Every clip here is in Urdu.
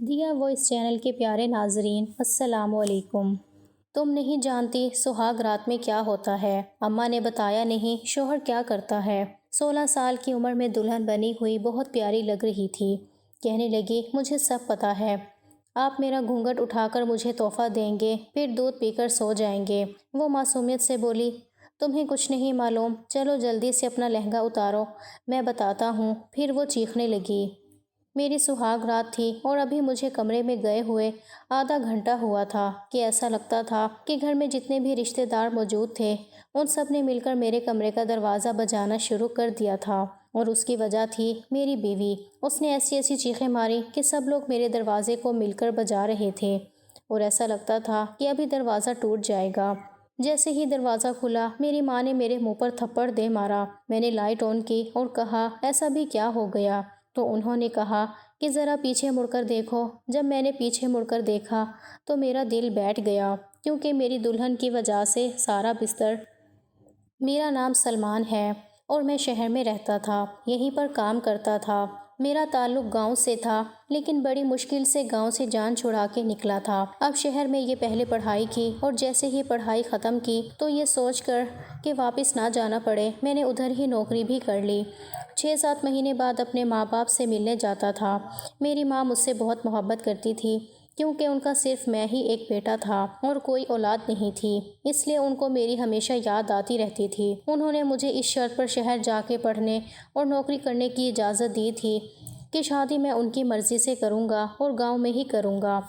دیا وائس چینل کے پیارے ناظرین، السلام علیکم۔ تم نہیں جانتی سہاگ رات میں کیا ہوتا ہے، اماں نے بتایا نہیں شوہر کیا کرتا ہے۔ 16 سال کی عمر میں دلہن بنی ہوئی بہت پیاری لگ رہی تھی۔ کہنے لگی مجھے سب پتہ ہے، آپ میرا گھونگھٹ اٹھا کر مجھے تحفہ دیں گے، پھر دودھ پی کر سو جائیں گے۔ وہ معصومیت سے بولی تمہیں کچھ نہیں معلوم، چلو جلدی سے اپنا لہنگا اتارو، میں بتاتا ہوں۔ پھر وہ چیخنے لگی۔ میری سہاگ رات تھی اور ابھی مجھے کمرے میں گئے ہوئے آدھا گھنٹہ ہوا تھا کہ ایسا لگتا تھا کہ گھر میں جتنے بھی رشتہ دار موجود تھے ان سب نے مل کر میرے کمرے کا دروازہ بجانا شروع کر دیا تھا، اور اس کی وجہ تھی میری بیوی۔ اس نے ایسی ایسی چیخیں ماری کہ سب لوگ میرے دروازے کو مل کر بجا رہے تھے اور ایسا لگتا تھا کہ ابھی دروازہ ٹوٹ جائے گا۔ جیسے ہی دروازہ کھلا میری ماں نے میرے منہ پر تھپڑ دے مارا۔ میں نے لائٹ آن کی اور کہا ایسا بھی کیا ہو گیا؟ تو انہوں نے کہا کہ ذرا پیچھے مڑ کر دیکھو۔ جب میں نے پیچھے مڑ کر دیکھا تو میرا دل بیٹھ گیا، کیونکہ میری دلہن کی وجہ سے سارا بستر۔ میرا نام سلمان ہے اور میں شہر میں رہتا تھا، یہیں پر کام کرتا تھا۔ میرا تعلق گاؤں سے تھا، لیکن بڑی مشکل سے گاؤں سے جان چھڑا کے نکلا تھا۔ اب شہر میں یہ پہلے پڑھائی کی اور جیسے ہی پڑھائی ختم کی تو یہ سوچ کر کہ واپس نہ جانا پڑے میں نے ادھر ہی نوکری بھی کر لی۔ 6-7 مہینے بعد اپنے ماں باپ سے ملنے جاتا تھا۔ میری ماں مجھ سے بہت محبت کرتی تھی، کیونکہ ان کا صرف میں ہی ایک بیٹا تھا اور کوئی اولاد نہیں تھی، اس لیے ان کو میری ہمیشہ یاد آتی رہتی تھی۔ انہوں نے مجھے اس شرط پر شہر جا کے پڑھنے اور نوکری کرنے کی اجازت دی تھی کہ شادی میں ان کی مرضی سے کروں گا اور گاؤں میں ہی کروں گا،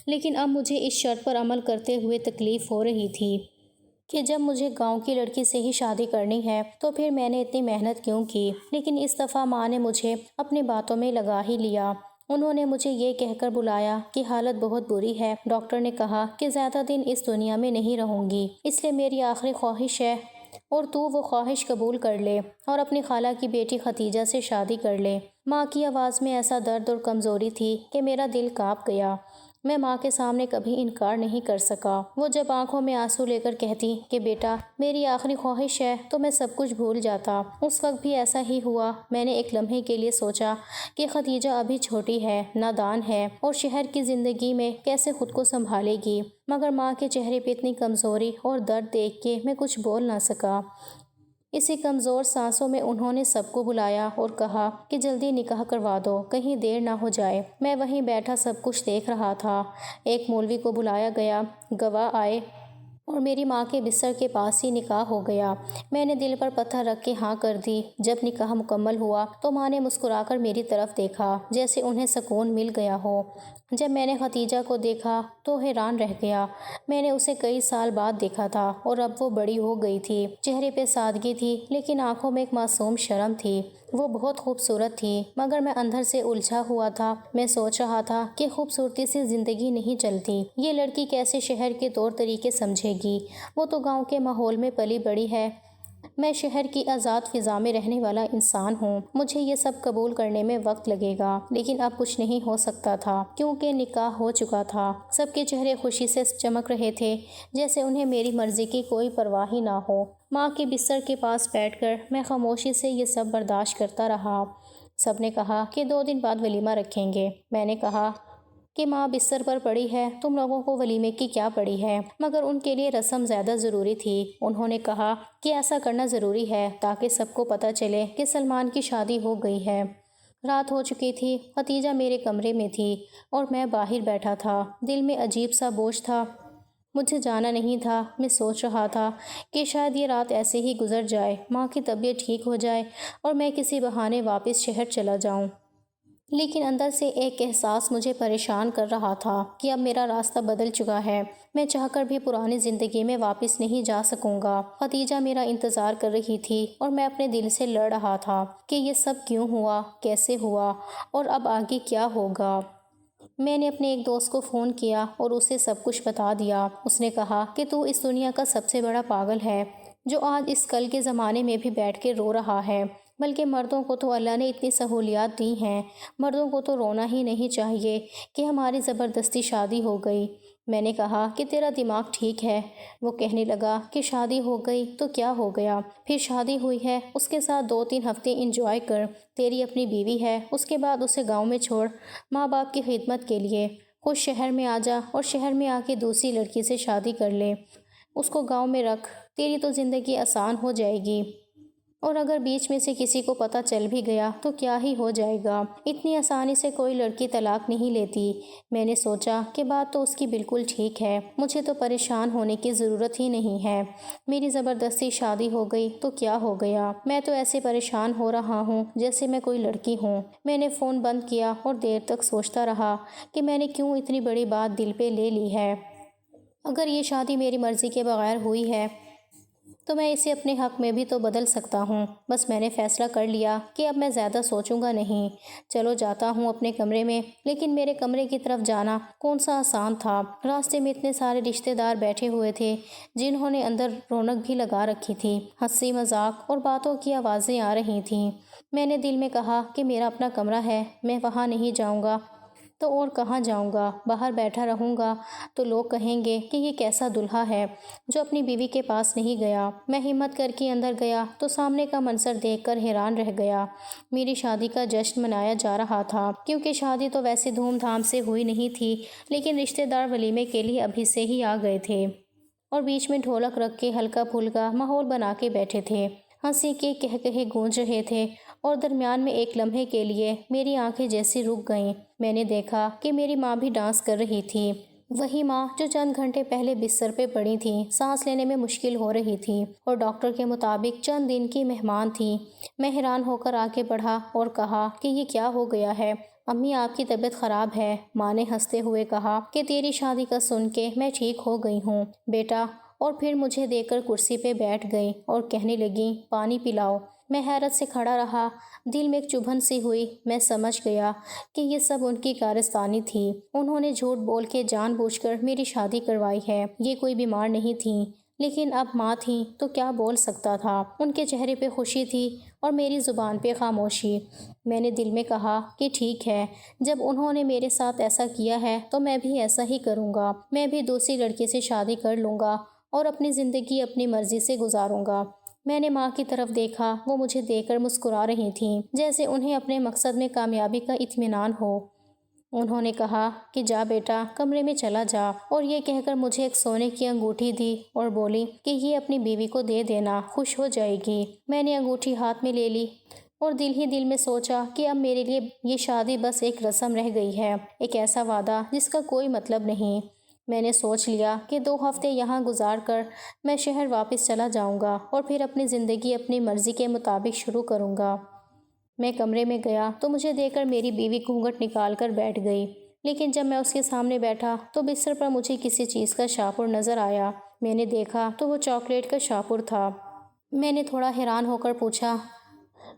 لیکن اب مجھے اس شرط پر عمل کرتے ہوئے تکلیف ہو رہی تھی کہ جب مجھے گاؤں کی لڑکی سے ہی شادی کرنی ہے تو پھر میں نے اتنی محنت کیوں کی۔ لیکن اس دفعہ ماں نے مجھے اپنی باتوں میں لگا ہی لیا۔ انہوں نے مجھے یہ کہہ کر بلایا کہ حالت بہت بری ہے، ڈاکٹر نے کہا کہ زیادہ دن اس دنیا میں نہیں رہوں گی، اس لیے میری آخری خواہش ہے اور تو وہ خواہش قبول کر لے اور اپنی خالہ کی بیٹی ختیجہ سے شادی کر لے۔ ماں کی آواز میں ایسا درد اور کمزوری تھی کہ میرا دل کانپ گیا۔ میں ماں کے سامنے کبھی انکار نہیں کر سکا۔ وہ جب آنکھوں میں آنسو لے کر کہتی کہ بیٹا میری آخری خواہش ہے تو میں سب کچھ بھول جاتا۔ اس وقت بھی ایسا ہی ہوا۔ میں نے ایک لمحے کے لیے سوچا کہ ختیجہ ابھی چھوٹی ہے، نادان ہے اور شہر کی زندگی میں کیسے خود کو سنبھالے گی، مگر ماں کے چہرے پہ اتنی کمزوری اور درد دیکھ کے میں کچھ بول نہ سکا۔ اسی کمزور سانسوں میں انہوں نے سب کو بلایا اور کہا کہ جلدی نکاح کروا دو، کہیں دیر نہ ہو جائے۔ میں وہیں بیٹھا سب کچھ دیکھ رہا تھا۔ ایک مولوی کو بلایا گیا، گواہ آئے اور میری ماں کے بستر کے پاس ہی نکاح ہو گیا۔ میں نے دل پر پتھر رکھ کے ہاں کر دی۔ جب نکاح مکمل ہوا تو ماں نے مسکرا کر میری طرف دیکھا جیسے انہیں سکون مل گیا ہو۔ جب میں نے ختیجہ کو دیکھا تو حیران رہ گیا۔ میں نے اسے کئی سال بعد دیکھا تھا اور اب وہ بڑی ہو گئی تھی۔ چہرے پہ سادگی تھی لیکن آنکھوں میں ایک معصوم شرم تھی۔ وہ بہت خوبصورت تھی مگر میں اندر سے الجھا ہوا تھا۔ میں سوچ رہا تھا کہ خوبصورتی سے زندگی نہیں چلتی، یہ لڑکی کیسے شہر کے طور طریقے سمجھے گی، وہ تو گاؤں کے ماحول میں پلی بڑی ہے۔ میں شہر کی آزاد فضا میں رہنے والا انسان ہوں، مجھے یہ سب قبول کرنے میں وقت لگے گا، لیکن اب کچھ نہیں ہو سکتا تھا کیونکہ نکاح ہو چکا تھا۔ سب کے چہرے خوشی سے چمک رہے تھے جیسے انہیں میری مرضی کی کوئی پرواہ ہی نہ ہو۔ ماں کے بستر کے پاس بیٹھ کر میں خاموشی سے یہ سب برداشت کرتا رہا۔ سب نے کہا کہ 2 دن بعد ولیمہ رکھیں گے۔ میں نے کہا کہ ماں بستر پر پڑی ہے، تم لوگوں کو ولیمے کی کیا پڑی ہے، مگر ان کے لیے رسم زیادہ ضروری تھی۔ انہوں نے کہا کہ ایسا کرنا ضروری ہے تاکہ سب کو پتہ چلے کہ سلمان کی شادی ہو گئی ہے۔ رات ہو چکی تھی، ختیجہ میرے کمرے میں تھی اور میں باہر بیٹھا تھا۔ دل میں عجیب سا بوجھ تھا، مجھے جانا نہیں تھا۔ میں سوچ رہا تھا کہ شاید یہ رات ایسے ہی گزر جائے، ماں کی طبیعت ٹھیک ہو جائے اور میں کسی بہانے واپس شہر چلا جاؤں۔ لیکن اندر سے ایک احساس مجھے پریشان کر رہا تھا کہ اب میرا راستہ بدل چکا ہے، میں چاہ کر بھی پرانی زندگی میں واپس نہیں جا سکوں گا۔ ختیجہ میرا انتظار کر رہی تھی اور میں اپنے دل سے لڑ رہا تھا کہ یہ سب کیوں ہوا، کیسے ہوا اور اب آگے کیا ہوگا۔ میں نے اپنے ایک دوست کو فون کیا اور اسے سب کچھ بتا دیا۔ اس نے کہا کہ تو اس دنیا کا سب سے بڑا پاگل ہے جو آج اس کل کے زمانے میں بھی بیٹھ کے رو رہا ہے، بلکہ مردوں کو تو اللہ نے اتنی سہولیات دی ہیں، مردوں کو تو رونا ہی نہیں چاہیے کہ ہماری زبردستی شادی ہو گئی۔ میں نے کہا کہ تیرا دماغ ٹھیک ہے۔ وہ کہنے لگا کہ شادی ہو گئی تو کیا ہو گیا، پھر شادی ہوئی ہے، اس کے ساتھ 2-3 ہفتے انجوائے کر، تیری اپنی بیوی ہے، اس کے بعد اسے گاؤں میں چھوڑ ماں باپ کی خدمت کے لیے، خود شہر میں آ جا اور شہر میں آ کے دوسری لڑکی سے شادی کر لے، اس کو گاؤں میں رکھ، تیری تو زندگی آسان ہو جائے گی، اور اگر بیچ میں سے کسی کو پتہ چل بھی گیا تو کیا ہی ہو جائے گا، اتنی آسانی سے کوئی لڑکی طلاق نہیں لیتی۔ میں نے سوچا کہ بات تو اس کی بالکل ٹھیک ہے، مجھے تو پریشان ہونے کی ضرورت ہی نہیں ہے، میری زبردستی شادی ہو گئی تو کیا ہو گیا، میں تو ایسے پریشان ہو رہا ہوں جیسے میں کوئی لڑکی ہوں۔ میں نے فون بند کیا اور دیر تک سوچتا رہا کہ میں نے کیوں اتنی بڑی بات دل پہ لے لی ہے۔ اگر یہ شادی میری مرضی کے بغیر ہوئی ہے تو میں اسے اپنے حق میں بھی تو بدل سکتا ہوں۔ بس میں نے فیصلہ کر لیا کہ اب میں زیادہ سوچوں گا نہیں، چلو جاتا ہوں اپنے کمرے میں۔ لیکن میرے کمرے کی طرف جانا کون سا آسان تھا، راستے میں اتنے سارے رشتہ دار بیٹھے ہوئے تھے جنہوں نے اندر رونق بھی لگا رکھی تھی، ہنسی مذاق اور باتوں کی آوازیں آ رہی تھیں۔ میں نے دل میں کہا کہ میرا اپنا کمرہ ہے، میں وہاں نہیں جاؤں گا تو اور کہاں جاؤں گا، باہر بیٹھا رہوں گا تو لوگ کہیں گے کہ یہ کیسا دلہا ہے جو اپنی بیوی کے پاس نہیں گیا۔ میں ہمت کر کے اندر گیا تو سامنے کا منظر دیکھ کر حیران رہ گیا۔ میری شادی کا جشن منایا جا رہا تھا، کیونکہ شادی تو ویسے دھوم دھام سے ہوئی نہیں تھی، لیکن رشتہ دار ولیمے کے لیے ابھی سے ہی آ گئے تھے اور بیچ میں ڈھولک رکھ کے ہلکا پھلکا ماحول بنا کے بیٹھے تھے، ہنسی کے کہکہے گونج رہے تھے، اور درمیان میں ایک لمحے کے لیے میری آنکھیں جیسی رک گئیں۔ میں نے دیکھا کہ میری ماں بھی ڈانس کر رہی تھی، وہی ماں جو چند گھنٹے پہلے بستر پہ پڑی تھی، سانس لینے میں مشکل ہو رہی تھی اور ڈاکٹر کے مطابق چند دن کی مہمان تھی۔ میں حیران ہو کر آگے بڑھا اور کہا کہ یہ کیا ہو گیا ہے، امی آپ کی طبیعت خراب ہے۔ ماں نے ہنستے ہوئے کہا کہ تیری شادی کا سن کے میں ٹھیک ہو گئی ہوں بیٹا، اور پھر مجھے دیکھ کر کرسی پہ بیٹھ گئی اور کہنے لگی پانی پلاؤ۔ میں حیرت سے کھڑا رہا، دل میں ایک چبھن سی ہوئی۔ میں سمجھ گیا کہ یہ سب ان کی کارستانی تھی، انہوں نے جھوٹ بول کے جان بوجھ کر میری شادی کروائی ہے۔ یہ کوئی بیمار نہیں تھیں، لیکن اب ماں تھیں تو کیا بول سکتا تھا، ان کے چہرے پہ خوشی تھی اور میری زبان پہ خاموشی۔ میں نے دل میں کہا کہ ٹھیک ہے، جب انہوں نے میرے ساتھ ایسا کیا ہے تو میں بھی ایسا ہی کروں گا، میں بھی دوسری لڑکی سے شادی کر لوں گا اور اپنی زندگی اپنی مرضی سے گزاروں گا۔ میں نے ماں کی طرف دیکھا، وہ مجھے دیکھ کر مسکرا رہی تھیں جیسے انہیں اپنے مقصد میں کامیابی کا اطمینان ہو۔ انہوں نے کہا کہ جا بیٹا، کمرے میں چلا جا، اور یہ کہہ کر مجھے ایک سونے کی انگوٹھی دی اور بولی کہ یہ اپنی بیوی کو دے دینا، خوش ہو جائے گی۔ میں نے انگوٹھی ہاتھ میں لے لی اور دل ہی دل میں سوچا کہ اب میرے لیے یہ شادی بس ایک رسم رہ گئی ہے، ایک ایسا وعدہ جس کا کوئی مطلب نہیں۔ میں نے سوچ لیا کہ 2 ہفتے یہاں گزار کر میں شہر واپس چلا جاؤں گا اور پھر اپنی زندگی اپنی مرضی کے مطابق شروع کروں گا۔ میں کمرے میں گیا تو مجھے دیکھ کر میری بیوی گھونگھٹ نکال کر بیٹھ گئی، لیکن جب میں اس کے سامنے بیٹھا تو بستر پر مجھے کسی چیز کا شاپور نظر آیا۔ میں نے دیکھا تو وہ چاکلیٹ کا شاپور تھا۔ میں نے تھوڑا حیران ہو کر پوچھا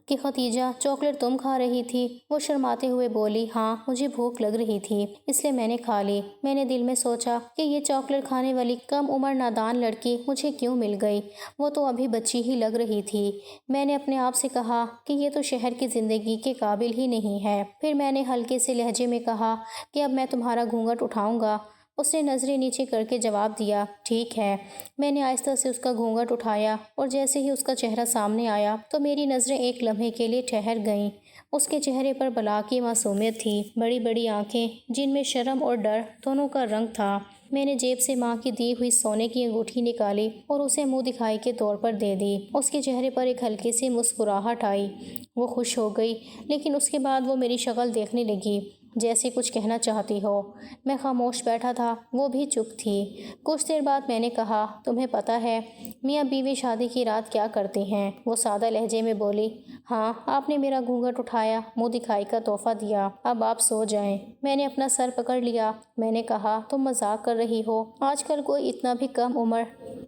کہ ختیجہ، چاکلیٹ تم کھا رہی تھی؟ وہ شرماتے ہوئے بولی ہاں، مجھے بھوک لگ رہی تھی اس لیے میں نے کھا لی۔ میں نے دل میں سوچا کہ یہ چاکلیٹ کھانے والی کم عمر نادان لڑکی مجھے کیوں مل گئی، وہ تو ابھی بچی ہی لگ رہی تھی۔ میں نے اپنے آپ سے کہا کہ یہ تو شہر کی زندگی کے قابل ہی نہیں ہے۔ پھر میں نے ہلکے سے لہجے میں کہا کہ اب میں تمہارا گھونگھٹ اٹھاؤں گا۔ اس نے نظریں نیچے کر کے جواب دیا ٹھیک ہے۔ میں نے آہستہ سے اس کا گھونگھٹ اٹھایا اور جیسے ہی اس کا چہرہ سامنے آیا تو میری نظریں ایک لمحے کے لیے ٹھہر گئیں۔ اس کے چہرے پر بلا کی معصومیت تھی، بڑی بڑی آنکھیں جن میں شرم اور ڈر دونوں کا رنگ تھا۔ میں نے جیب سے ماں کی دی ہوئی سونے کی انگوٹھی نکالی اور اسے منہ دکھائی کے طور پر دے دی۔ اس کے چہرے پر ایک ہلکی سی مسکراہٹ آئی، وہ خوش ہو گئی، لیکن اس کے بعد وہ میری شکل دیکھنے لگی جیسے کچھ کہنا چاہتی ہو۔ میں خاموش بیٹھا تھا، وہ بھی چپ تھی۔ کچھ دیر بعد میں نے کہا تمہیں پتہ ہے میاں بیوی شادی کی رات کیا کرتے ہیں؟ وہ سادہ لہجے میں بولی ہاں، آپ نے میرا گھونگھٹ اٹھایا، منہ دکھائی کا تحفہ دیا، اب آپ سو جائیں۔ میں نے اپنا سر پکڑ لیا۔ میں نے کہا تم مذاق کر رہی ہو، آج کل کوئی اتنا بھی کم عمر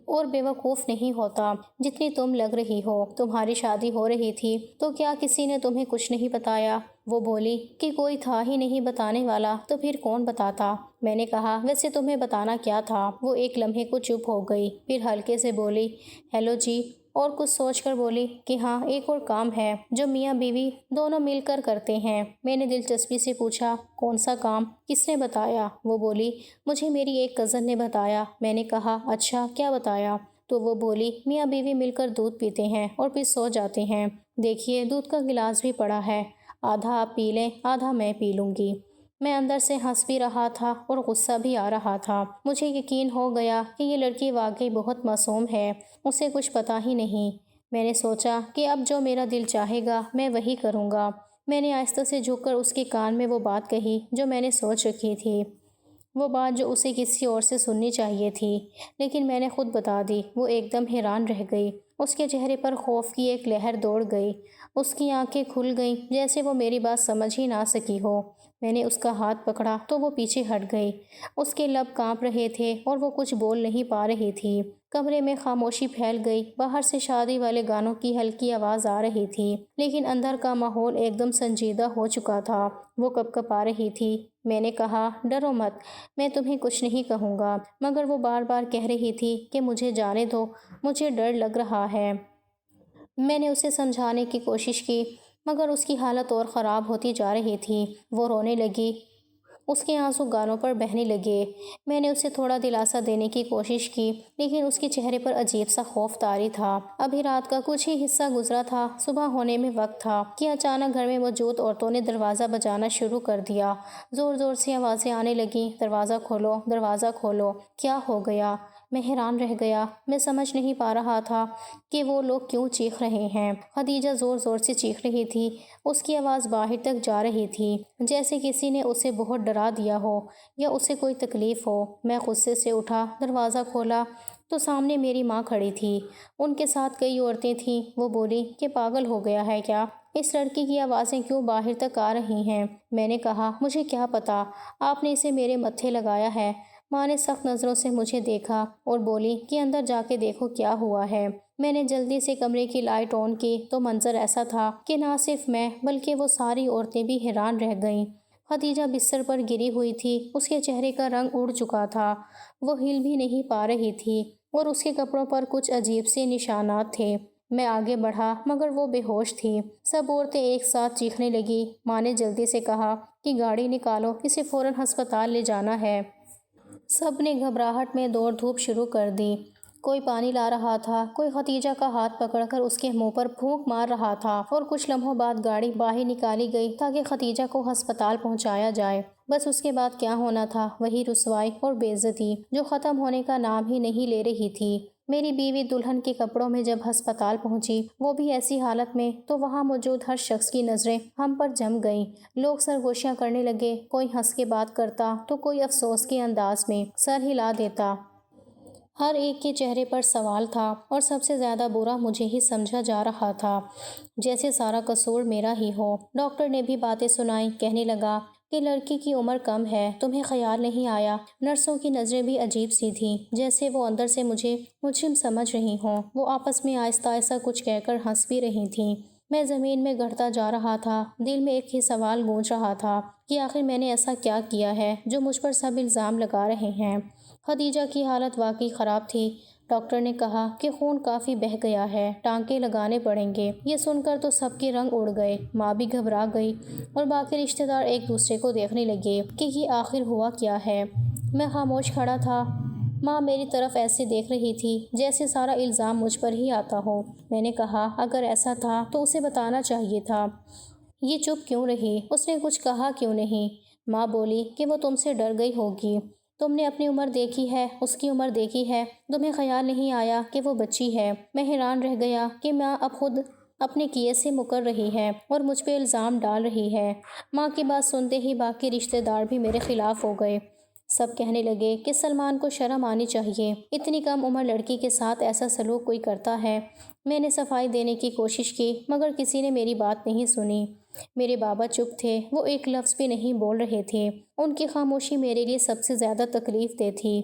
اور بے وقوف نہیں ہوتا جتنی تم لگ رہی ہو۔ تمہاری شادی ہو رہی تھی تو کیا کسی نے تمہیں کچھ نہیں بتایا؟ وہ بولی کہ کوئی تھا ہی نہیں بتانے والا تو پھر کون بتاتا؟ میں نے کہا ویسے تمہیں بتانا کیا تھا؟ وہ ایک لمحے کو چپ ہو گئی، پھر ہلکے سے بولی ہیلو جی، اور کچھ سوچ کر بولی کہ ہاں ایک اور کام ہے جو میاں بیوی دونوں مل کر کرتے ہیں۔ میں نے دلچسپی سے پوچھا کون سا کام؟ کس نے بتایا؟ وہ بولی مجھے میری ایک کزن نے بتایا۔ میں نے کہا اچھا کیا بتایا؟ تو وہ بولی میاں بیوی مل کر دودھ پیتے ہیں اور پھر سو جاتے ہیں۔ دیکھیے دودھ کا گلاس بھی پڑا ہے، آدھا آپ پی لیں آدھا میں پی لوں گی۔ میں اندر سے ہنس بھی رہا تھا اور غصہ بھی آ رہا تھا۔ مجھے یقین ہو گیا کہ یہ لڑکی واقعی بہت معصوم ہے، اسے کچھ پتہ ہی نہیں۔ میں نے سوچا کہ اب جو میرا دل چاہے گا میں وہی کروں گا۔ میں نے آہستہ سے جھک کر اس کے کان میں وہ بات کہی جو میں نے سوچ رکھی تھی، وہ بات جو اسے کسی اور سے سننی چاہیے تھی، لیکن میں نے خود بتا دی۔ وہ ایک دم حیران رہ گئی، اس کے چہرے پر خوف کی ایک لہر دوڑ گئی، اس کی آنکھیں کھل گئیں جیسے وہ میری بات سمجھ ہی نہ سکی ہو۔ میں نے اس کا ہاتھ پکڑا تو وہ پیچھے ہٹ گئی، اس کے لب کانپ رہے تھے اور وہ کچھ بول نہیں پا رہی تھی۔ کمرے میں خاموشی پھیل گئی، باہر سے شادی والے گانوں کی ہلکی آواز آ رہی تھی، لیکن اندر کا ماحول ایک دم سنجیدہ ہو چکا تھا۔ وہ کپکپا رہی تھی۔ میں نے کہا ڈرو مت، میں تمہیں کچھ نہیں کہوں گا، مگر وہ بار بار کہہ رہی تھی کہ مجھے جانے دو، مجھے ڈر لگ رہا ہے۔ میں نے اسے سمجھانے کی کوشش کی مگر اس کی حالت اور خراب ہوتی جا رہی تھی۔ وہ رونے لگی، اس کے آنسو گالوں پر بہنے لگے۔ میں نے اسے تھوڑا دلاسا دینے کی کوشش کی لیکن اس کے چہرے پر عجیب سا خوف طاری تھا۔ ابھی رات کا کچھ ہی حصہ گزرا تھا، صبح ہونے میں وقت تھا کہ اچانک گھر میں موجود عورتوں نے دروازہ بجانا شروع کر دیا۔ زور زور سے آوازیں آنے لگیں، دروازہ کھولو دروازہ کھولو۔ کیا ہو گیا؟ میں حیران رہ گیا۔ میں سمجھ نہیں پا رہا تھا کہ وہ لوگ کیوں چیخ رہے ہیں۔ خدیجہ زور زور سے چیخ رہی تھی، اس کی آواز باہر تک جا رہی تھی جیسے کسی نے اسے بہت ڈرا دیا ہو یا اسے کوئی تکلیف ہو۔ میں غصے سے اٹھا، دروازہ کھولا تو سامنے میری ماں کھڑی تھی، ان کے ساتھ کئی عورتیں تھیں۔ وہ بولی کہ پاگل ہو گیا ہے کیا؟ اس لڑکی کی آوازیں کیوں باہر تک آ رہی ہیں؟ میں نے کہا مجھے کیا پتا، آپ نے اسے میرے متھے لگایا ہے۔ ماں نے سخت نظروں سے مجھے دیکھا اور بولی کہ اندر جا کے دیکھو کیا ہوا ہے۔ میں نے جلدی سے کمرے کی لائٹ آن کی تو منظر ایسا تھا کہ نہ صرف میں بلکہ وہ ساری عورتیں بھی حیران رہ گئیں۔ خدیجہ بستر پر گری ہوئی تھی، اس کے چہرے کا رنگ اڑ چکا تھا، وہ ہل بھی نہیں پا رہی تھی اور اس کے کپڑوں پر کچھ عجیب سے نشانات تھے۔ میں آگے بڑھا مگر وہ بے ہوش تھی۔ سب عورتیں ایک ساتھ چیخنے لگی۔ ماں نے جلدی سے کہا کہ گاڑی نکالو، اسے فوراً ہسپتال لے جانا ہے۔ سب نے گھبراہٹ میں دوڑ دھوپ شروع کر دی، کوئی پانی لا رہا تھا، کوئی خدیجہ کا ہاتھ پکڑ کر اس کے منہ پر پھونک مار رہا تھا اور کچھ لمحوں بعد گاڑی باہر نکالی گئی تاکہ خدیجہ کو ہسپتال پہنچایا جائے۔ بس اس کے بعد کیا ہونا تھا، وہی رسوائی اور بے عزتی جو ختم ہونے کا نام ہی نہیں لے رہی تھی۔ میری بیوی دلہن کے کپڑوں میں جب ہسپتال پہنچی، وہ بھی ایسی حالت میں، تو وہاں موجود ہر شخص کی نظریں ہم پر جم گئیں۔ لوگ سرگوشیاں کرنے لگے، کوئی ہنس کے بات کرتا تو کوئی افسوس کے انداز میں سر ہلا دیتا۔ ہر ایک کے چہرے پر سوال تھا اور سب سے زیادہ برا مجھے ہی سمجھا جا رہا تھا، جیسے سارا قصور میرا ہی ہو۔ ڈاکٹر نے بھی باتیں سنائیں، کہنے لگا کہ لڑکی کی عمر کم ہے، تمہیں خیال نہیں آیا؟ نرسوں کی نظریں بھی عجیب سی تھیں، جیسے وہ اندر سے مجھے مجرم سمجھ رہی ہوں۔ وہ آپس میں آہستہ آہستہ کچھ کہہ کر ہنس بھی رہی تھیں۔ میں زمین میں گڑتا جا رہا تھا، دل میں ایک ہی سوال گونج رہا تھا کہ آخر میں نے ایسا کیا کیا ہے جو مجھ پر سب الزام لگا رہے ہیں۔ خدیجہ کی حالت واقعی خراب تھی۔ ڈاکٹر نے کہا کہ خون کافی بہہ گیا ہے، ٹانکے لگانے پڑیں گے۔ یہ سن کر تو سب کے رنگ اڑ گئے، ماں بھی گھبرا گئی اور باقی رشتہ دار ایک دوسرے کو دیکھنے لگے کہ یہ آخر ہوا کیا ہے۔ میں خاموش کھڑا تھا، ماں میری طرف ایسے دیکھ رہی تھی جیسے سارا الزام مجھ پر ہی آتا ہو۔ میں نے کہا اگر ایسا تھا تو اسے بتانا چاہیے تھا، یہ چپ کیوں رہی، اس نے کچھ کہا کیوں نہیں؟ ماں بولی کہ وہ تم سے ڈر گئی ہوگی، تم نے اپنی عمر دیکھی ہے، اس کی عمر دیکھی ہے، تمہیں خیال نہیں آیا کہ وہ بچی ہے۔ میں حیران رہ گیا کہ ماں اب خود اپنے کیے سے مکر رہی ہے اور مجھ پہ الزام ڈال رہی ہے۔ ماں کی بات سنتے ہی باقی رشتہ دار بھی میرے خلاف ہو گئے۔ سب کہنے لگے کہ سلمان کو شرم آنی چاہیے، اتنی کم عمر لڑکی کے ساتھ ایسا سلوک کوئی کرتا ہے۔ میں نے صفائی دینے کی کوشش کی مگر کسی نے میری بات نہیں سنی۔ میرے بابا چپ تھے، وہ ایک لفظ بھی نہیں بول رہے تھے۔ ان کی خاموشی میرے لیے سب سے زیادہ تکلیف دہ تھی۔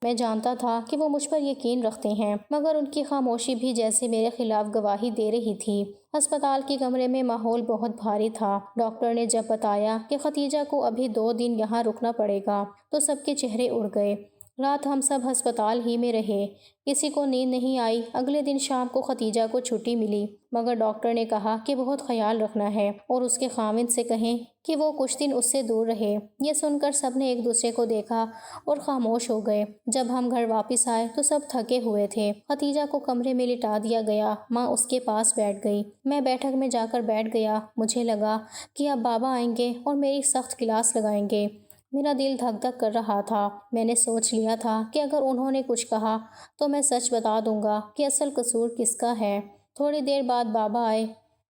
میں جانتا تھا کہ وہ مجھ پر یقین رکھتے ہیں مگر ان کی خاموشی بھی جیسے میرے خلاف گواہی دے رہی تھی۔ ہسپتال کے کمرے میں ماحول بہت بھاری تھا۔ ڈاکٹر نے جب بتایا کہ خدیجہ کو ابھی 2 دن یہاں رکنا پڑے گا تو سب کے چہرے اڑ گئے۔ رات ہم سب ہسپتال ہی میں رہے، کسی کو نیند نہیں آئی۔ اگلے دن شام کو ختیجہ کو چھٹی ملی، مگر ڈاکٹر نے کہا کہ بہت خیال رکھنا ہے اور اس کے خاوند سے کہیں کہ وہ کچھ دن اس سے دور رہے۔ یہ سن کر سب نے ایک دوسرے کو دیکھا اور خاموش ہو گئے۔ جب ہم گھر واپس آئے تو سب تھکے ہوئے تھے۔ ختیجہ کو کمرے میں لٹا دیا گیا، ماں اس کے پاس بیٹھ گئی۔ میں بیٹھک میں جا کر بیٹھ گیا۔ مجھے لگا کہ اب بابا آئیں گے اور میری سخت کلاس لگائیں گے۔ میرا دل دھک دھک کر رہا تھا۔ میں نے سوچ لیا تھا کہ اگر انہوں نے کچھ کہا تو میں سچ بتا دوں گا کہ اصل قصور کس کا ہے۔ تھوڑی دیر بعد بابا آئے۔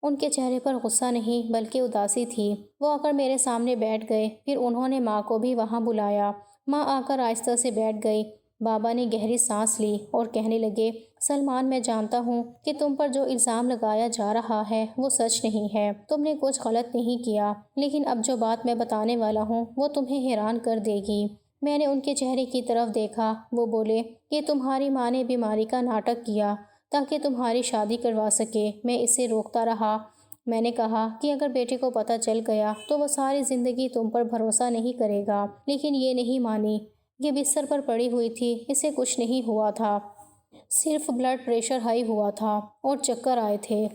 ان کے چہرے پر غصہ نہیں بلکہ اداسی تھی۔ وہ آ کر میرے سامنے بیٹھ گئے، پھر انہوں نے ماں کو بھی وہاں بلایا۔ ماں آ کر آہستہ سے بیٹھ گئی۔ بابا نے گہری سانس لی اور کہنے لگے، سلمان، میں جانتا ہوں کہ تم پر جو الزام لگایا جا رہا ہے وہ سچ نہیں ہے، تم نے کچھ غلط نہیں کیا، لیکن اب جو بات میں بتانے والا ہوں وہ تمہیں حیران کر دے گی۔ میں نے ان کے چہرے کی طرف دیکھا۔ وہ بولے کہ تمہاری ماں نے بیماری کا ناٹک کیا تاکہ تمہاری شادی کروا سکے۔ میں اسے روکتا رہا۔ میں نے کہا کہ اگر بیٹے کو پتہ چل گیا تو وہ ساری زندگی تم پر بھروسہ نہیں کرے گا، لیکن یہ نہیں مانی۔ یہ بستر پر پڑی ہوئی تھی، اسے کچھ نہیں ہوا تھا، صرف بلڈ پریشر ہائی ہوا تھا اور چکر آئے تھے۔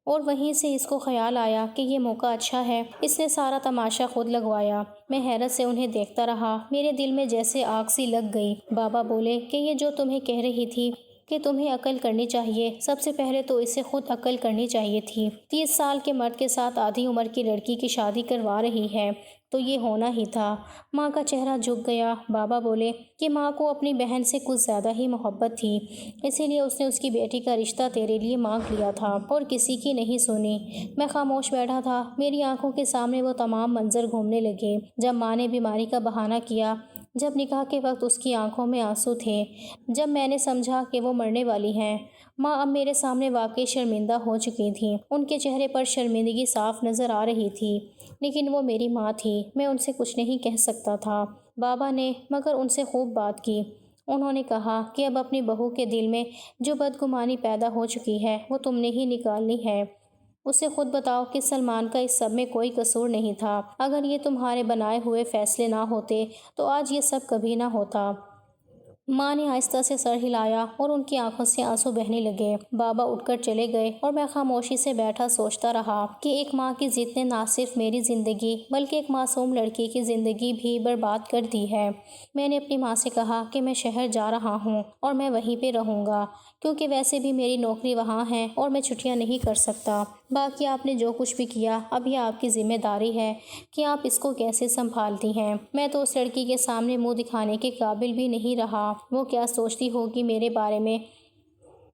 اور وہیں سے اس کو خیال آیا کہ یہ موقع اچھا ہے۔ اس نے سارا تماشا خود لگوایا۔ میں حیرت سے انہیں دیکھتا رہا۔ میرے دل میں جیسے آگ سی لگ گئی۔ بابا بولے کہ یہ جو تمہیں کہہ رہی تھی کہ تمہیں عقل کرنی چاہیے، سب سے پہلے تو اسے خود عقل کرنی چاہیے تھی۔ 30 سال کے مرد کے ساتھ آدھی عمر کی لڑکی کی شادی کروا رہی ہے تو یہ ہونا ہی تھا۔ ماں کا چہرہ جھک گیا۔ بابا بولے کہ ماں کو اپنی بہن سے کچھ زیادہ ہی محبت تھی، اسی لیے اس نے اس کی بیٹی کا رشتہ تیرے لیے مانگ لیا تھا اور کسی کی نہیں سنی۔ میں خاموش بیٹھا تھا۔ میری آنکھوں کے سامنے وہ تمام منظر گھومنے لگے۔ جب ماں نے بیماری کا بہانہ کیا، جب نکاح کے وقت اس کی آنکھوں میں آنسو تھے، جب میں نے سمجھا کہ وہ مرنے والی ہیں۔ ماں اب میرے سامنے واقعی شرمندہ ہو چکی تھیں۔ ان کے چہرے پر شرمندگی صاف نظر آ رہی تھی، لیکن وہ میری ماں تھی، میں ان سے کچھ نہیں کہہ سکتا تھا۔ بابا نے مگر ان سے خوب بات کی۔ انہوں نے کہا کہ اب اپنی بہو کے دل میں جو بدگمانی پیدا ہو چکی ہے وہ تم نے ہی نکالنی ہے۔ اسے خود بتاؤ کہ سلمان کا اس سب میں کوئی قصور نہیں تھا۔ اگر یہ تمہارے بنائے ہوئے فیصلے نہ ہوتے تو آج یہ سب کبھی نہ ہوتا۔ ماں نے آہستہ سے سر ہلایا اور ان کی آنکھوں سے آنسو بہنے لگے۔ بابا اٹھ کر چلے گئے اور میں خاموشی سے بیٹھا سوچتا رہا کہ ایک ماں کی ضد نے نہ صرف میری زندگی بلکہ ایک معصوم لڑکی کی زندگی بھی برباد کر دی ہے۔ میں نے اپنی ماں سے کہا کہ میں شہر جا رہا ہوں اور میں وہیں پہ رہوں گا، کیونکہ ویسے بھی میری نوکری وہاں ہے اور میں چھٹیاں نہیں کر سکتا۔ باقی آپ نے جو کچھ بھی کیا، اب یہ آپ کی ذمہ داری ہے کہ آپ اس کو کیسے سنبھالتی ہیں۔ میں تو اس لڑکی کے سامنے منہ دکھانے کے قابل بھی نہیں رہا۔ وہ کیا سوچتی ہوگی میرے بارے میں۔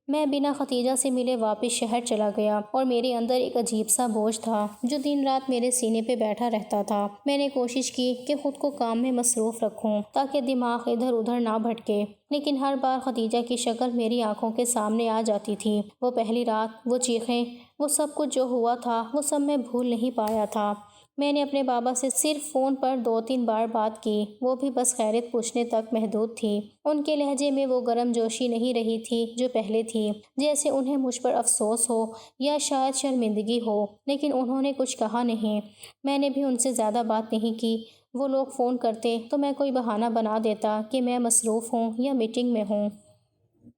میں بنا ختیجہ سے ملے واپس شہر چلا گیا اور میرے اندر ایک عجیب سا بوجھ تھا جو دن رات میرے سینے پہ بیٹھا رہتا تھا۔ میں نے کوشش کی کہ خود کو کام میں مصروف رکھوں تاکہ دماغ ادھر ادھر نہ بھٹکے، لیکن ہر بار ختیجہ کی شکل میری آنکھوں کے سامنے آ جاتی تھی۔ وہ پہلی رات، وہ چیخیں، وہ سب کچھ جو ہوا تھا وہ سب میں بھول نہیں پایا تھا۔ میں نے اپنے بابا سے صرف فون پر 2-3 بار بات کی، وہ بھی بس خیریت پوچھنے تک محدود تھی۔ ان کے لہجے میں وہ گرم جوشی نہیں رہی تھی جو پہلے تھی، جیسے انہیں مجھ پر افسوس ہو یا شاید شرمندگی ہو، لیکن انہوں نے کچھ کہا نہیں۔ میں نے بھی ان سے زیادہ بات نہیں کی۔ وہ لوگ فون کرتے تو میں کوئی بہانہ بنا دیتا کہ میں مصروف ہوں یا میٹنگ میں ہوں۔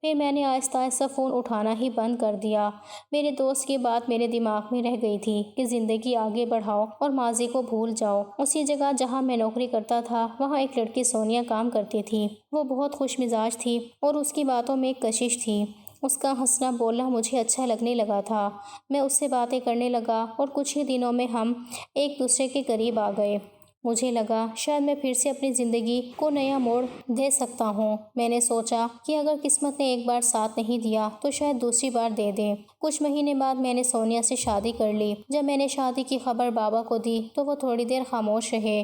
پھر میں نے آہستہ آہستہ فون اٹھانا ہی بند کر دیا۔ میرے دوست کی بات میرے دماغ میں رہ گئی تھی کہ زندگی آگے بڑھاؤ اور ماضی کو بھول جاؤ۔ اسی جگہ جہاں میں نوکری کرتا تھا وہاں ایک لڑکی سونیا کام کرتی تھی۔ وہ بہت خوش مزاج تھی اور اس کی باتوں میں ایک کشش تھی۔ اس کا ہنسنا بولنا مجھے اچھا لگنے لگا تھا۔ میں اس سے باتیں کرنے لگا اور کچھ ہی دنوں میں ہم ایک دوسرے کے قریب آ گئے۔ مجھے لگا شاید میں پھر سے اپنی زندگی کو نیا موڑ دے سکتا ہوں۔ میں نے سوچا کہ اگر قسمت نے ایک بار ساتھ نہیں دیا تو شاید دوسری بار دے دے۔ کچھ مہینے بعد میں نے سونیا سے شادی کر لی۔ جب میں نے شادی کی خبر بابا کو دی تو وہ تھوڑی دیر خاموش رہے،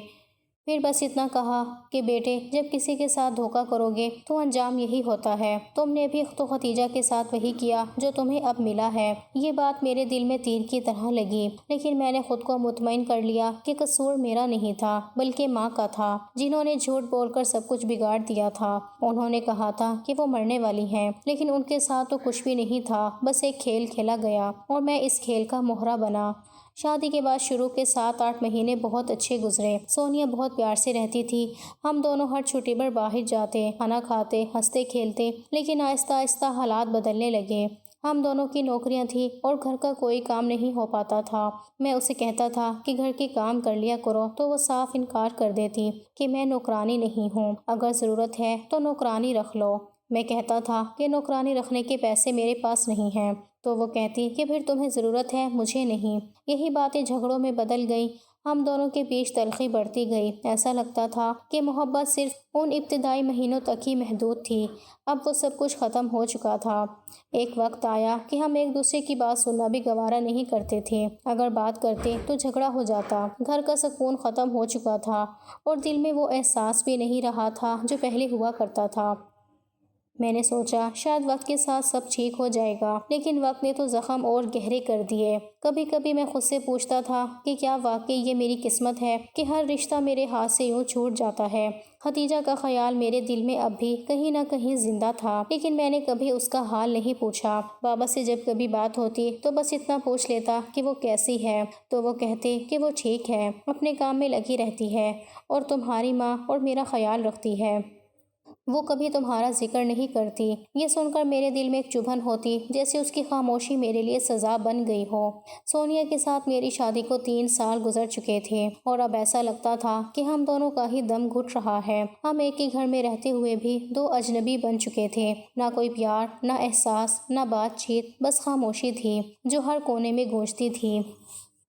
پھر بس اتنا کہا کہ بیٹے، جب کسی کے ساتھ دھوکہ کرو گے تو انجام یہی ہوتا ہے۔ تم نے بھی تو ختیجہ کے ساتھ وہی کیا جو تمہیں اب ملا ہے۔ یہ بات میرے دل میں تیر کی طرح لگی، لیکن میں نے خود کو مطمئن کر لیا کہ قصور میرا نہیں تھا بلکہ ماں کا تھا، جنہوں نے جھوٹ بول کر سب کچھ بگاڑ دیا تھا۔ انہوں نے کہا تھا کہ وہ مرنے والی ہیں، لیکن ان کے ساتھ تو کچھ بھی نہیں تھا، بس ایک کھیل کھیلا گیا اور میں اس کھیل کا مہرہ بنا۔ شادی کے بعد شروع کے 7-8 مہینے بہت اچھے گزرے۔ سونیا بہت پیار سے رہتی تھی۔ ہم دونوں ہر چھٹی پر باہر جاتے، کھانا کھاتے، ہنستے کھیلتے، لیکن آہستہ آہستہ حالات بدلنے لگے۔ ہم دونوں کی نوکریاں تھیں اور گھر کا کوئی کام نہیں ہو پاتا تھا۔ میں اسے کہتا تھا کہ گھر کے کام کر لیا کرو تو وہ صاف انکار کر دیتی کہ میں نوکرانی نہیں ہوں، اگر ضرورت ہے تو نوکرانی رکھ لو۔ میں کہتا تھا کہ نوکرانی رکھنے کے پیسے میرے پاس نہیں ہیں، تو وہ کہتی کہ پھر تمہیں ضرورت ہے، مجھے نہیں۔ یہی باتیں جھگڑوں میں بدل گئیں۔ ہم دونوں کے بیچ تلخی بڑھتی گئی۔ ایسا لگتا تھا کہ محبت صرف ان ابتدائی مہینوں تک ہی محدود تھی۔ اب وہ سب کچھ ختم ہو چکا تھا۔ ایک وقت آیا کہ ہم ایک دوسرے کی بات سننا بھی گوارا نہیں کرتے تھے۔ اگر بات کرتے تو جھگڑا ہو جاتا۔ گھر کا سکون ختم ہو چکا تھا اور دل میں وہ احساس بھی نہیں رہا تھا جو پہلے ہوا کرتا تھا۔ میں نے سوچا شاید وقت کے ساتھ سب ٹھیک ہو جائے گا، لیکن وقت نے تو زخم اور گہرے کر دیے۔ کبھی کبھی میں خود سے پوچھتا تھا کہ کیا واقعی یہ میری قسمت ہے کہ ہر رشتہ میرے ہاتھ سے یوں چھوٹ جاتا ہے۔ خدیجہ کا خیال میرے دل میں اب بھی کہیں نہ کہیں زندہ تھا، لیکن میں نے کبھی اس کا حال نہیں پوچھا۔ بابا سے جب کبھی بات ہوتی تو بس اتنا پوچھ لیتا کہ وہ کیسی ہے، تو وہ کہتے کہ وہ ٹھیک ہے، اپنے کام میں لگی رہتی ہے اور تمہاری ماں اور میرا خیال رکھتی ہے۔ وہ کبھی تمہارا ذکر نہیں کرتی۔ یہ سن کر میرے دل میں ایک چبھن ہوتی، جیسے اس کی خاموشی میرے لیے سزا بن گئی ہو۔ سونیا کے ساتھ میری شادی کو 3 سال گزر چکے تھے اور اب ایسا لگتا تھا کہ ہم دونوں کا ہی دم گھٹ رہا ہے۔ ہم ایک ہی گھر میں رہتے ہوئے بھی 2 اجنبی بن چکے تھے۔ نہ کوئی پیار، نہ احساس، نہ بات چیت، بس خاموشی تھی جو ہر کونے میں گونجتی تھی۔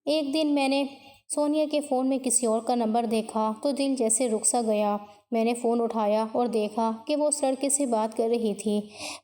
ایک دن میں نے سونیا کے فون میں کسی اور کا نمبر دیکھا تو دل جیسے رک سا گیا۔ میں نے فون اٹھایا اور دیکھا کہ وہ اس لڑکے سے بات کر رہی تھی۔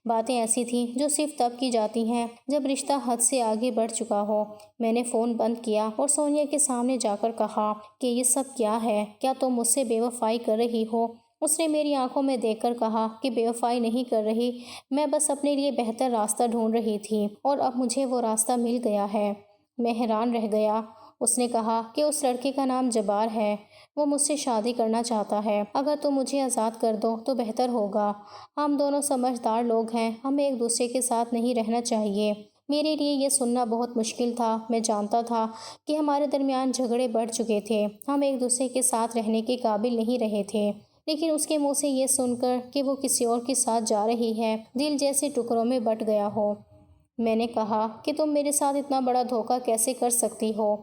باتیں ایسی تھیں جو صرف تب کی جاتی ہیں جب رشتہ حد سے آگے بڑھ چکا ہو۔ میں نے فون بند کیا اور سونیا کے سامنے جا کر کہا کہ یہ سب کیا ہے؟ کیا تم مجھ سے بے وفائی کر رہی ہو؟ اس نے میری آنکھوں میں دیکھ کر کہا کہ بے وفائی نہیں کر رہی، میں بس اپنے لیے بہتر راستہ ڈھونڈ رہی تھی اور اب مجھے وہ راستہ مل گیا ہے۔ میں حیران رہ گیا۔ اس نے کہا کہ اس لڑکے کا نام جبار ہے، وہ مجھ سے شادی کرنا چاہتا ہے، اگر تم مجھے آزاد کر دو تو بہتر ہوگا۔ ہم دونوں سمجھدار لوگ ہیں، ہمیں ایک دوسرے کے ساتھ نہیں رہنا چاہیے۔ میرے لیے یہ سننا بہت مشکل تھا۔ میں جانتا تھا کہ ہمارے درمیان جھگڑے بڑھ چکے تھے، ہم ایک دوسرے کے ساتھ رہنے کے قابل نہیں رہے تھے، لیکن اس کے منہ سے یہ سن کر کہ وہ کسی اور کے ساتھ جا رہی ہے، دل جیسے ٹکڑوں میں بٹ گیا ہو۔ میں نے کہا کہ تم میرے ساتھ اتنا بڑا دھوکہ کیسے کر سکتی ہو؟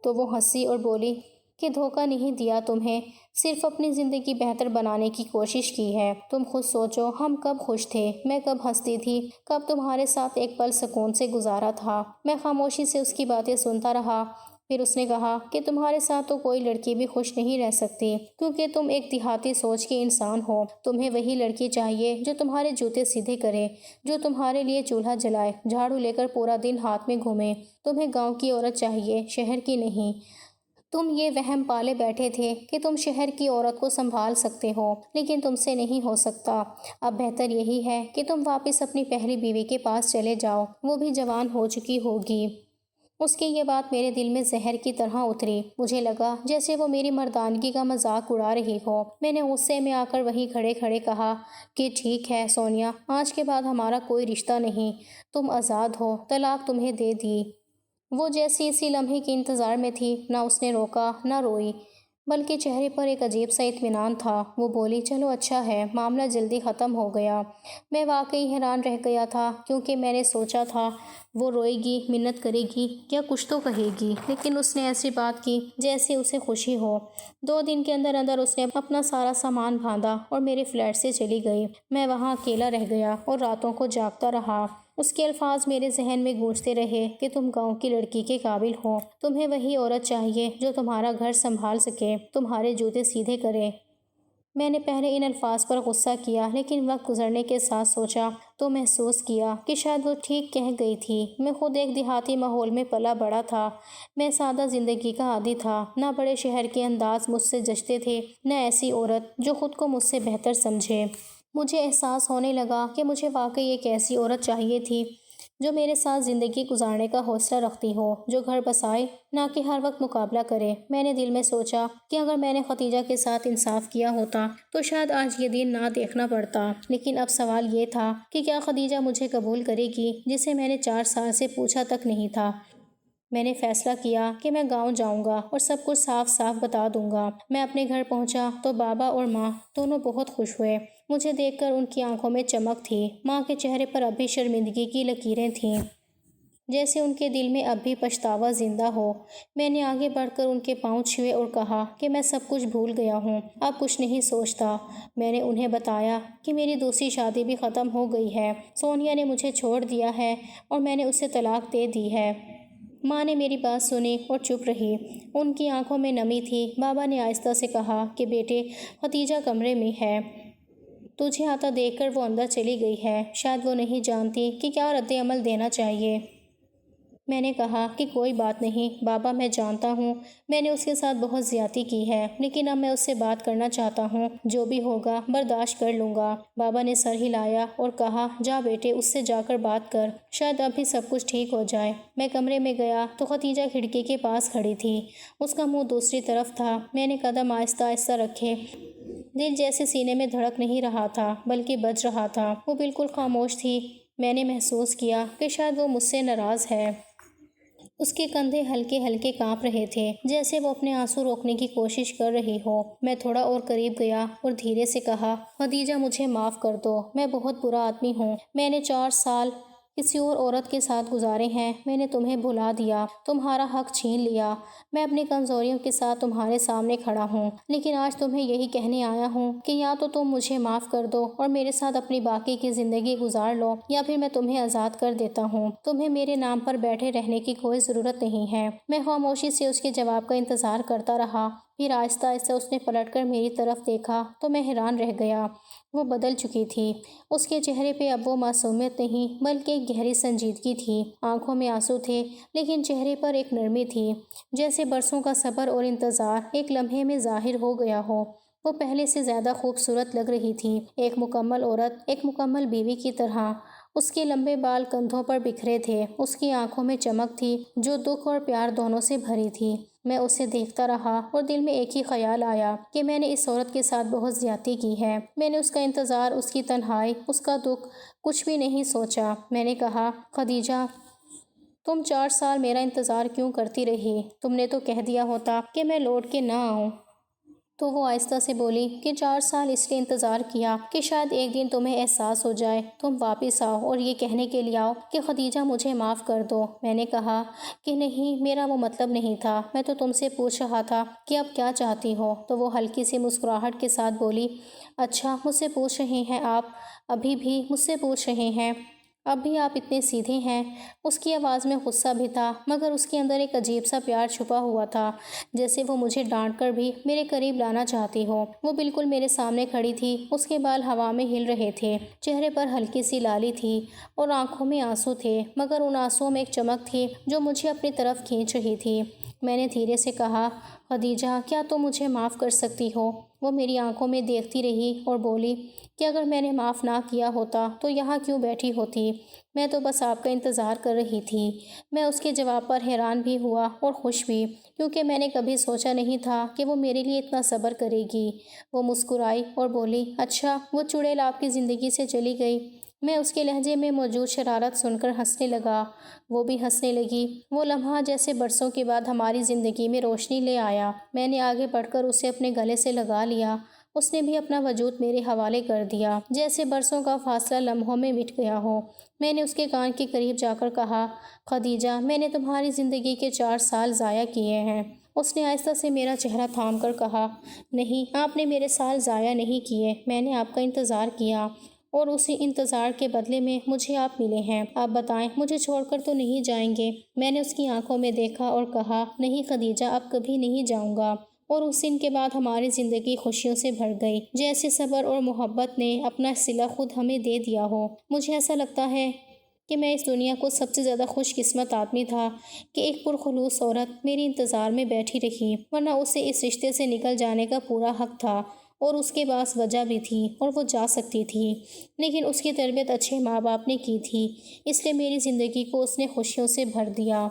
تو وہ ہنسی اور بولی کہ دھوکہ نہیں دیا تمہیں، صرف اپنی زندگی بہتر بنانے کی کوشش کی ہے۔ تم خود سوچو ہم کب خوش تھے، میں کب ہنستی تھی، کب تمہارے ساتھ ایک پل سکون سے گزارا تھا۔ میں خاموشی سے اس کی باتیں سنتا رہا۔ پھر اس نے کہا کہ تمہارے ساتھ تو کوئی لڑکی بھی خوش نہیں رہ سکتی، کیونکہ تم ایک دیہاتی سوچ کے انسان ہو۔ تمہیں وہی لڑکی چاہیے جو تمہارے جوتے سیدھے کرے، جو تمہارے لیے چولہا جلائے، جھاڑو لے کر پورا دن ہاتھ میں گھومے۔ تمہیں گاؤں کی عورت چاہیے، شہر کی نہیں۔ تم یہ وہم پالے بیٹھے تھے کہ تم شہر کی عورت کو سنبھال سکتے ہو، لیکن تم سے نہیں ہو سکتا۔ اب بہتر یہی ہے کہ تم واپس اپنی پہلی بیوی کے پاس چلے جاؤ، وہ بھی جوان ہو چکی ہوگی۔ اس کی یہ بات میرے دل میں زہر کی طرح اتری۔ مجھے لگا جیسے وہ میری مردانگی کا مذاق اڑا رہی ہو۔ میں نے غصے میں آ کر وہیں کھڑے کھڑے کہا کہ ٹھیک ہے سونیا، آج کے بعد ہمارا کوئی رشتہ نہیں، تم آزاد ہو، طلاق تمہیں دے دی۔ وہ جیسی اسی لمحے کے انتظار میں تھی، نہ اس نے روکا نہ روئی، بلکہ چہرے پر ایک عجیب سا اطمینان تھا۔ وہ بولی چلو اچھا ہے، معاملہ جلدی ختم ہو گیا۔ میں واقعی حیران رہ گیا تھا، کیونکہ میں نے سوچا تھا وہ روئے گی، منت کرے گی یا کچھ تو کہے گی، لیکن اس نے ایسی بات کی جیسے اسے خوشی ہو۔ 2 دن کے اندر اندر اس نے اپنا سارا سامان باندھا اور میرے فلیٹ سے چلی گئی۔ میں وہاں اکیلا رہ گیا اور راتوں کو جاگتا رہا۔ اس کے الفاظ میرے ذہن میں گونجتے رہے کہ تم گاؤں کی لڑکی کے قابل ہو، تمہیں وہی عورت چاہیے جو تمہارا گھر سنبھال سکے، تمہارے جوتے سیدھے کرے۔ میں نے پہلے ان الفاظ پر غصہ کیا، لیکن وقت گزرنے کے ساتھ سوچا تو محسوس کیا کہ شاید وہ ٹھیک کہہ گئی تھی۔ میں خود ایک دیہاتی ماحول میں پلا بڑا تھا، میں سادہ زندگی کا عادی تھا، نہ بڑے شہر کے انداز مجھ سے جچتے تھے، نہ ایسی عورت جو خود کو مجھ سے بہتر سمجھے۔ مجھے احساس ہونے لگا کہ مجھے واقعی ایک ایسی عورت چاہیے تھی جو میرے ساتھ زندگی گزارنے کا حوصلہ رکھتی ہو، جو گھر بسائے، نہ کہ ہر وقت مقابلہ کرے۔ میں نے دل میں سوچا کہ اگر میں نے خدیجہ کے ساتھ انصاف کیا ہوتا تو شاید آج یہ دن نہ دیکھنا پڑتا، لیکن اب سوال یہ تھا کہ کیا خدیجہ مجھے قبول کرے گی، جسے میں نے 4 سال سے پوچھا تک نہیں تھا۔ میں نے فیصلہ کیا کہ میں گاؤں جاؤں گا اور سب کچھ صاف صاف بتا دوں گا۔ میں اپنے گھر پہنچا تو بابا اور ماں دونوں بہت خوش ہوئے۔ مجھے دیکھ کر ان کی آنکھوں میں چمک تھی۔ ماں کے چہرے پر اب بھی شرمندگی کی لکیریں تھیں، جیسے ان کے دل میں اب بھی پچھتاوا زندہ ہو۔ میں نے آگے بڑھ کر ان کے پاؤں چھوئے اور کہا کہ میں سب کچھ بھول گیا ہوں، اب کچھ نہیں سوچتا۔ میں نے انہیں بتایا کہ میری دوسری شادی بھی ختم ہو گئی ہے، سونیا نے مجھے چھوڑ دیا ہے اور میں نے اسے طلاق دے دی ہے۔ ماں نے میری بات سنی اور چپ رہی، ان کی آنکھوں میں نمی تھی۔ بابا نے آہستہ سے کہا کہ بیٹے، ختیجہ کمرے میں ہے، تجھے آتا دیکھ کر وہ اندر چلی گئی ہے، شاید وہ نہیں جانتی کہ کیا رد عمل دینا چاہیے۔ میں نے کہا کہ کوئی بات نہیں بابا، میں جانتا ہوں میں نے اس کے ساتھ بہت زیادتی کی ہے، لیکن اب میں اس سے بات کرنا چاہتا ہوں، جو بھی ہوگا برداشت کر لوں گا۔ بابا نے سر ہلایا اور کہا جا بیٹے، اس سے جا کر بات کر، شاید اب بھی سب کچھ ٹھیک ہو جائے۔ میں کمرے میں گیا تو ختیجہ کھڑکی کے پاس کھڑی تھی، اس کا منہ دوسری طرف تھا۔ میں نے قدم آہستہ آہستہ رکھے، دل جیسے سینے میں دھڑک نہیں رہا تھا بلکہ بج رہا تھا۔ وہ بالکل خاموش تھی۔ میں نے محسوس کیا کہ شاید وہ مجھ سے ناراض ہے۔ اس کے کندھے ہلکے ہلکے کانپ رہے تھے، جیسے وہ اپنے آنسو روکنے کی کوشش کر رہی ہو۔ میں تھوڑا اور قریب گیا اور دھیرے سے کہا ختیجہ، مجھے معاف کر دو، میں بہت برا آدمی ہوں۔ میں نے 4 سال کسی اور عورت کے ساتھ گزارے ہیں، میں نے تمہیں بھلا دیا، تمہارا حق چھین لیا۔ میں اپنی کمزوریوں کے ساتھ تمہارے سامنے کھڑا ہوں، لیکن آج تمہیں یہی کہنے آیا ہوں کہ یا تو تم مجھے معاف کر دو اور میرے ساتھ اپنی باقی کی زندگی گزار لو، یا پھر میں تمہیں آزاد کر دیتا ہوں۔ تمہیں میرے نام پر بیٹھے رہنے کی کوئی ضرورت نہیں ہے۔ میں خاموشی سے اس کے جواب کا انتظار کرتا رہا، پھر آہستہ آہستہ اس نے پلٹ کر میری طرف دیکھا تو میں حیران رہ گیا۔ وہ بدل چکی تھی، اس کے چہرے پہ اب وہ معصومیت نہیں بلکہ ایک گہری سنجیدگی تھی۔ آنکھوں میں آنسو تھے لیکن چہرے پر ایک نرمی تھی، جیسے برسوں کا صبر اور انتظار ایک لمحے میں ظاہر ہو گیا ہو۔ وہ پہلے سے زیادہ خوبصورت لگ رہی تھی، ایک مکمل عورت، ایک مکمل بیوی کی طرح۔ اس کے لمبے بال کندھوں پر بکھرے تھے، اس کی آنکھوں میں چمک تھی جو دکھ اور پیار دونوں سے بھری تھی۔ میں اسے دیکھتا رہا اور دل میں ایک ہی خیال آیا کہ میں نے اس عورت کے ساتھ بہت زیادتی کی ہے۔ میں نے اس کا انتظار، اس کی تنہائی، اس کا دکھ کچھ بھی نہیں سوچا۔ میں نے کہا ختیجہ، تم 4 سال میرا انتظار کیوں کرتی رہی؟ تم نے تو کہہ دیا ہوتا کہ میں لوٹ کے نہ آؤں۔ تو وہ آہستہ سے بولی کہ 4 سال اس لیے انتظار کیا کہ شاید ایک دن تمہیں احساس ہو جائے، تم واپس آؤ اور یہ کہنے کے لیے آؤ کہ ختیجہ مجھے معاف کر دو۔ میں نے کہا کہ نہیں، میرا وہ مطلب نہیں تھا، میں تو تم سے پوچھ رہا تھا کہ اب کیا چاہتی ہو۔ تو وہ ہلکی سی مسکراہٹ کے ساتھ بولی اچھا، مجھ سے پوچھ رہے ہیں آپ؟ ابھی بھی مجھ سے پوچھ رہے ہیں؟ اب بھی آپ اتنے سیدھے ہیں؟ اس کی آواز میں غصہ بھی تھا مگر اس کے اندر ایک عجیب سا پیار چھپا ہوا تھا، جیسے وہ مجھے ڈانٹ کر بھی میرے قریب لانا چاہتی ہو۔ وہ بالکل میرے سامنے کھڑی تھی، اس کے بال ہوا میں ہل رہے تھے، چہرے پر ہلکی سی لالی تھی اور آنکھوں میں آنسو تھے، مگر ان آنسوؤں میں ایک چمک تھی جو مجھے اپنی طرف کھینچ رہی تھی۔ میں نے دھیرے سے کہا ختیجہ، کیا تم مجھے معاف کر سکتی ہو؟ وہ میری آنکھوں میں دیکھتی رہی اور بولی کہ اگر میں نے معاف نہ کیا ہوتا تو یہاں کیوں بیٹھی ہوتی؟ میں تو بس آپ کا انتظار کر رہی تھی۔ میں اس کے جواب پر حیران بھی ہوا اور خوش بھی، کیونکہ میں نے کبھی سوچا نہیں تھا کہ وہ میرے لیے اتنا صبر کرے گی۔ وہ مسکرائی اور بولی اچھا، وہ چڑیل آپ کی زندگی سے چلی گئی؟ میں اس کے لہجے میں موجود شرارت سن کر ہنسنے لگا، وہ بھی ہنسنے لگی۔ وہ لمحہ جیسے برسوں کے بعد ہماری زندگی میں روشنی لے آیا۔ میں نے آگے بڑھ کر اسے اپنے گلے سے لگا لیا، اس نے بھی اپنا وجود میرے حوالے کر دیا، جیسے برسوں کا فاصلہ لمحوں میں مٹ گیا ہو۔ میں نے اس کے کان کے قریب جا کر کہا ختیجہ، میں نے تمہاری زندگی کے 4 سال ضائع کیے ہیں۔ اس نے آہستہ سے میرا چہرہ تھام کر کہا نہیں، آپ نے میرے سال ضائع نہیں کیے، میں نے آپ کا انتظار کیا اور اسی انتظار کے بدلے میں مجھے آپ ملے ہیں۔ آپ بتائیں، مجھے چھوڑ کر تو نہیں جائیں گے؟ میں نے اس کی آنکھوں میں دیکھا اور کہا نہیں ختیجہ، اب کبھی نہیں جاؤں گا۔ اور اس دن کے بعد ہماری زندگی خوشیوں سے بھر گئی، جیسے صبر اور محبت نے اپنا صلہ خود ہمیں دے دیا ہو۔ مجھے ایسا لگتا ہے کہ میں اس دنیا کو سب سے زیادہ خوش قسمت آدمی تھا کہ ایک پرخلوص عورت میری انتظار میں بیٹھی رہی، ورنہ اسے اس رشتے سے نکل جانے کا پورا حق تھا اور اس کے پاس وجہ بھی تھی اور وہ جا سکتی تھی، لیکن اس کی تربیت اچھے ماں باپ نے کی تھی، اس لیے میری زندگی کو اس نے خوشیوں سے بھر دیا۔